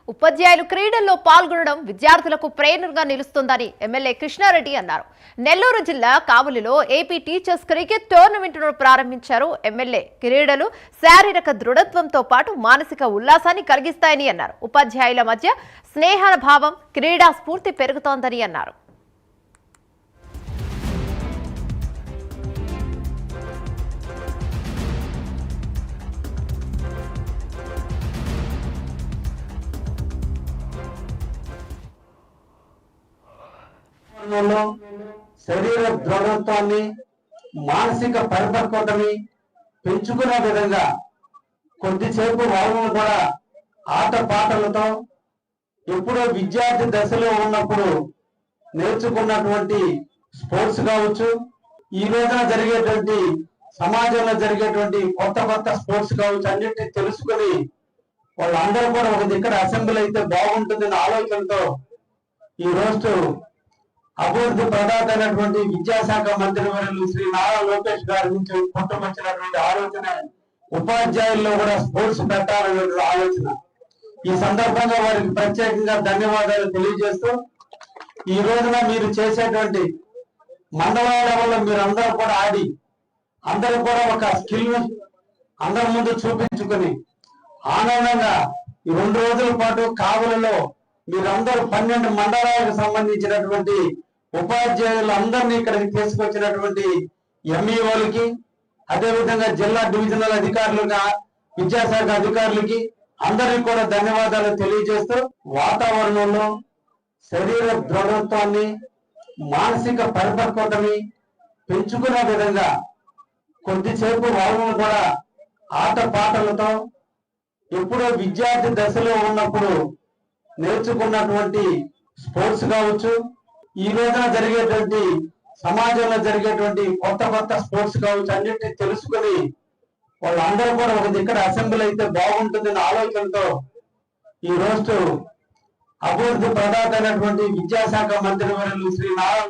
ఉపాధ్యాయులు క్రీడల్లో పాల్గొనడం విద్యార్థులకు ప్రేరణగా నిలుస్తుందని ఎమ్మెల్యే కృష్ణారెడ్డి అన్నారు. నెల్లూరు జిల్లా కావలిలో ఏపీ టీచర్స్ క్రికెట్ టోర్నమెంట్ను ప్రారంభించారు ఎమ్మెల్యే. క్రీడలు శారీరక దృఢత్వంతో పాటు మానసిక ఉల్లాసాన్ని కలిగిస్తాయని అన్నారు. ఉపాధ్యాయుల మధ్య స్నేహ భావం, క్రీడా స్ఫూర్తి పెరుగుతోందని అన్నారు. శరీర దృఢత్వాన్ని, మానసిక పరిపక్వతని పెంచుకునే విధంగా కొద్దిసేపు వాళ్ళను కూడా ఆట పాటలతో ఎప్పుడో విద్యార్థి దశలో ఉన్నప్పుడు నేర్చుకున్నటువంటి స్పోర్ట్స్ కావచ్చు, ఈ రోజున జరిగేటువంటి సమాజంలో జరిగేటువంటి కొత్త కొత్త స్పోర్ట్స్ కావచ్చు, అన్నిటిని తెలుసుకుని వాళ్ళందరూ కూడా ఒక దగ్గర అసెంబ్లీ అయితే బాగుంటుందనే ఆలోచనతో ఈ రోజు అభివృద్ధి ప్రదాత అయినటువంటి విద్యాశాఖ మంత్రి వర్యులు శ్రీ నారా లోకేష్ గారి నుంచి పుట్టుకొచ్చినటువంటి ఆలోచన ఉపాధ్యాయుల్లో కూడా స్పోర్ట్స్ పెట్టాలనే ఆలోచన. ఈ సందర్భంగా వారికి ప్రత్యేకంగా ధన్యవాదాలు తెలియజేస్తూ, ఈ రోజున మీరు చేసేటువంటి మండల లెవెల్లో మీరందరూ కూడా ఆడి అందరూ కూడా ఒక స్కిల్ అందరి ముందు చూపించుకుని ఆనందంగా ఈ 2 రోజుల పాటు కావలిలో మీరందరూ 12 మండలాలకు సంబంధించినటువంటి ఉపాధ్యాయులు అందరినీ ఇక్కడికి తీసుకొచ్చినటువంటి ఎంఈఓలకి, అదేవిధంగా జిల్లా డివిజనల్ అధికారులుగా విద్యాశాఖ అధికారులకి అందరికీ కూడా ధన్యవాదాలు తెలియజేస్తూ, వాతావరణంలో శరీర దృఢత్వాన్ని, మానసిక పరిపక్వతని పెంచుకునే విధంగా కొద్దిసేపు వాళ్ళను కూడా ఆట పాటలతో ఎప్పుడో విద్యార్థి దశలో ఉన్నప్పుడు నేర్చుకున్నటువంటి స్పోర్ట్స్ కావచ్చు, ఈ రోజున జరిగేటువంటి సమాజంలో జరిగేటువంటి కొత్త కొత్త స్పోర్ట్స్ కావచ్చు, అన్నిటిని తెలుసుకుని వాళ్ళందరూ కూడా ఒక దగ్గర అసెంబ్లీ అయితే బాగుంటుందనే ఆలోచనతో ఈ రోజు అభివృద్ధి ప్రదాత అయినటువంటి విద్యాశాఖ మంత్రి వర్యులు శ్రీ నారా